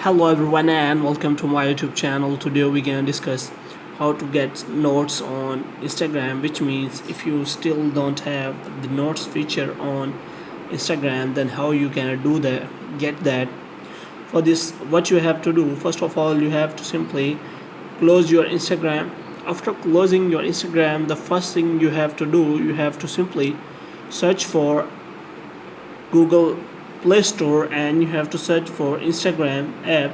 Hello everyone and welcome to my YouTube channel. Today we can discuss how to get notes on Instagram, which means if you still don't have the notes feature on Instagram, then how you can do that, get that. For this, what you have to do, first of all, you have to simply close your Instagram. After closing your Instagram, the first thing you have to do, you have to simply search for Google Play Store and you have to search for Instagram app.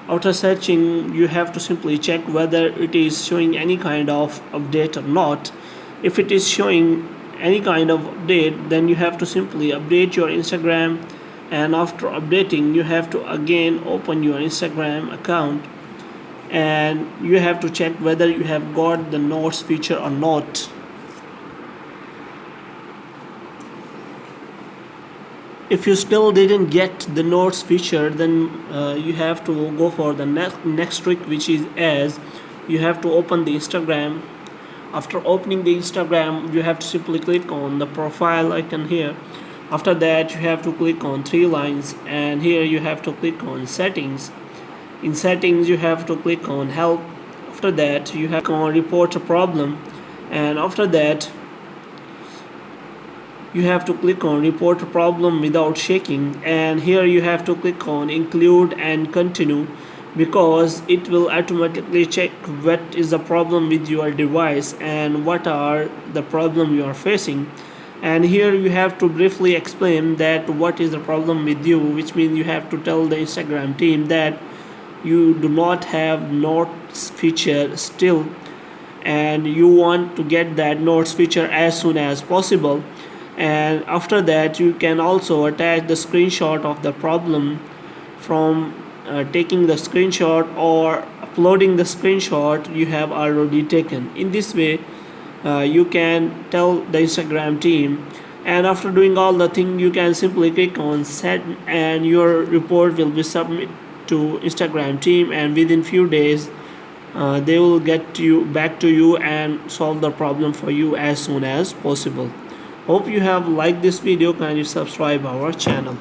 After searching, you have to simply check whether it is showing any kind of update or not. If it is showing any kind of update, then you have to simply update your Instagram, and after updating you have to again open your Instagram account and you have to check whether you have got the notes feature or not. If you still didn't get the notes feature, then you have to go for the next trick, which is as you have to open the Instagram. After opening the Instagram, you have to simply click on the profile icon here. After that, you have to click on three lines and here you have to click on settings. In settings, you have to click on help. After that, you have to click on report a problem, and after that you have to click on report a problem without shaking, and here you have to click on include and continue, because it will automatically check what is the problem with your device and what are the problem you are facing. And here you have to briefly explain that what is the problem with you, which means you have to tell the Instagram team that you do not have notes feature still and you want to get that notes feature as soon as possible. And after that, you can also attach the screenshot of the problem from taking the screenshot or uploading the screenshot you have already taken. In this way, you can tell the Instagram team, and after doing all the thing, you can simply click on set and your report will be submitted to Instagram team, and within few days they will get you back to you and solve the problem for you as soon as possible. Hope you have liked this video. Kindly subscribe our channel.